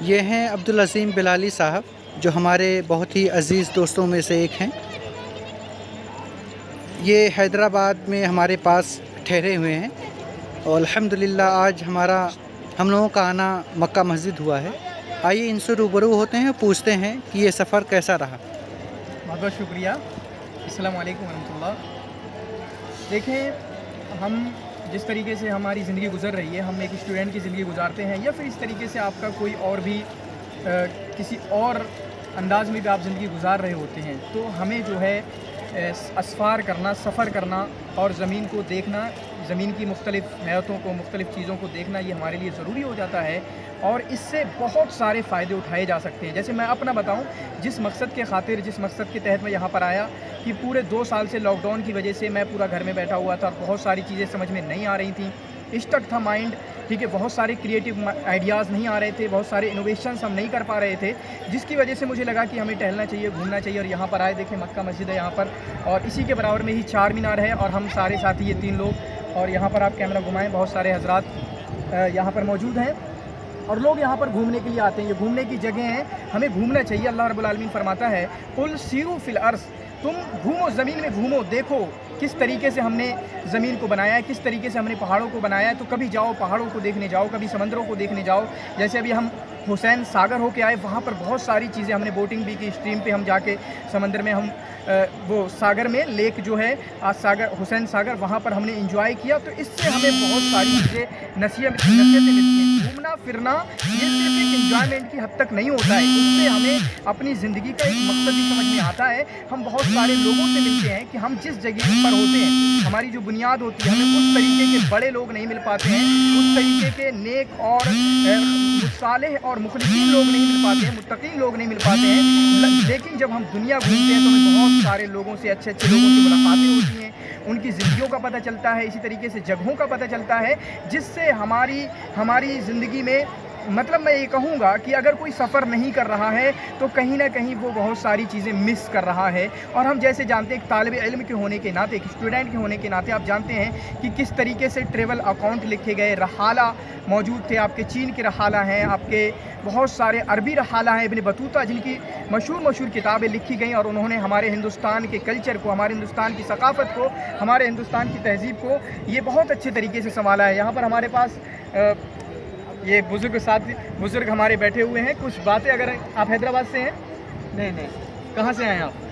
یہ ہیں عبدالعظیم بلالی صاحب، جو ہمارے بہت ہی عزیز دوستوں میں سے ایک ہیں۔ یہ حیدرآباد میں ہمارے پاس ٹھہرے ہوئے ہیں اور الحمدللہ آج ہم لوگوں کا آنا مکہ مسجد ہوا ہے۔ آئیے ان سے روبرو ہوتے ہیں، پوچھتے ہیں کہ یہ سفر کیسا رہا۔ بہت بہت شکریہ۔ السلام علیکم ورحمۃ اللہ۔ دیکھیں، ہم جس طریقے سے ہماری زندگی گزر رہی ہے، ہم ایک اسٹوڈنٹ کی زندگی گزارتے ہیں، یا پھر اس طریقے سے آپ کا کوئی اور بھی کسی اور انداز میں بھی آپ زندگی گزار رہے ہوتے ہیں، تو ہمیں جو ہے اسفار کرنا، سفر کرنا اور زمین کو دیکھنا، زمین کی مختلف حیاتوں کو، مختلف چیزوں کو دیکھنا، یہ ہمارے لیے ضروری ہو جاتا ہے، اور اس سے بہت سارے فائدے اٹھائے جا سکتے ہیں۔ جیسے میں اپنا بتاؤں، جس مقصد کے خاطر، جس مقصد کے تحت میں یہاں پر آیا کہ پورے 2 سال سے لاک ڈاؤن کی وجہ سے میں پورا گھر میں بیٹھا ہوا تھا اور بہت ساری چیزیں سمجھ میں نہیں آ رہی تھیں، اسٹک تھا مائنڈ، ٹھیک ہے، بہت سارے کریٹیو آئیڈیاز نہیں آ رہے تھے، بہت سارے انوویشنز ہم نہیں کر پا رہے تھے، جس کی وجہ سے مجھے لگا کہ ہمیں ٹہلنا چاہیے، گھومنا چاہیے، اور یہاں پر آئے، دیکھیں مکہ مسجد ہے یہاں پر، اور اسی کے برابر میں ہی چار مینار ہے، اور ہم سارے ساتھی یہ 3 لوگ، اور یہاں پر آپ کیمرہ گھمائیں، بہت سارے حضرات یہاں پر موجود ہیں، اور لوگ یہاں پر گھومنے کے لیے آتے ہیں۔ یہ گھومنے کی جگہ ہیں، ہمیں گھومنا چاہیے۔ اللہ رب العالمین فرماتا ہے قُلْ سِیرُوا فِی الْأَرْضِ، تم گھومو، زمین میں گھومو، دیکھو کس طریقے سے ہم نے زمین کو بنایا ہے، کس طریقے سے ہم نے پہاڑوں کو بنایا ہے۔ تو کبھی جاؤ پہاڑوں کو دیکھنے جاؤ، کبھی سمندروں کو دیکھنے جاؤ۔ جیسے ابھی ہم حسین ساگر ہو کے آئے، وہاں پر بہت ساری چیزیں، ہم نے بوٹنگ بھی کی، اسٹریم پہ ہم جا کے سمندر میں ہم وہ ساگر میں لیک جو ہے حسین ساگر، وہاں پر ہم نے انجوائے کیا۔ تو اس سے ہمیں بہت ساری چیزیں نصیحتیں ملتی ہیں۔ گھومنا پھرنا یہ صرف ایک انجوائمنٹ کی حد تک نہیں ہوتا ہے، اس سے ہمیں اپنی زندگی کا ایک مقصد بھی سمجھ میں آتا ہے۔ ہم بہت سارے لوگوں سے ملتے ہیں کہ ہم جس جگہ پر ہوتے ہیں، ہماری جو بنیاد ہوتی ہے، ہمیں اس طریقے کے بڑے لوگ نہیں مل پاتے ہیں، اس طریقے کے نیک اور صالح اور مخلصین لوگ نہیں مل پاتے ہیں، متقین لوگ نہیں مل پاتے ہیں، لیکن جب ہم دنیا گھومتے ہیں تو ہمیں بہت سارے لوگوں سے، اچھے اچھے لوگوں سے ملاقاتیں ہوتی ہیں، ان کی زندگیوں کا پتہ چلتا ہے، اسی طریقے سے جگہوں کا پتہ چلتا ہے، جس سے ہماری زندگی میں، مطلب میں یہ کہوں گا کہ اگر کوئی سفر نہیں کر رہا ہے تو کہیں نہ کہیں وہ بہت ساری چیزیں مس کر رہا ہے۔ اور ہم جیسے جانتے ہیں، ایک طالب علم کے ہونے کے ناطے، ایک اسٹوڈنٹ کے ہونے کے ناطے آپ جانتے ہیں کہ کس طریقے سے ٹریول اکاؤنٹ لکھے گئے، رحالہ موجود تھے، آپ کے چین کے رحالہ ہیں، آپ کے بہت سارے عربی رحالہ ہیں، ابن بطوطہ جن کی مشہور کتابیں لکھی گئیں، اور انہوں نے ہمارے ہندوستان کے کلچر کو، ہمارے ہندوستان کی ثقافت کو، ہمارے ہندوستان کی تہذیب کو یہ بہت اچھے طریقے سے سنبھالا ہے۔ یہاں پر ہمارے پاس یہ بزرگ ہمارے بیٹھے ہوئے ہیں، کچھ باتیں، اگر آپ حیدرآباد سے ہیں؟ نہیں، کہاں سے آئے آپ؟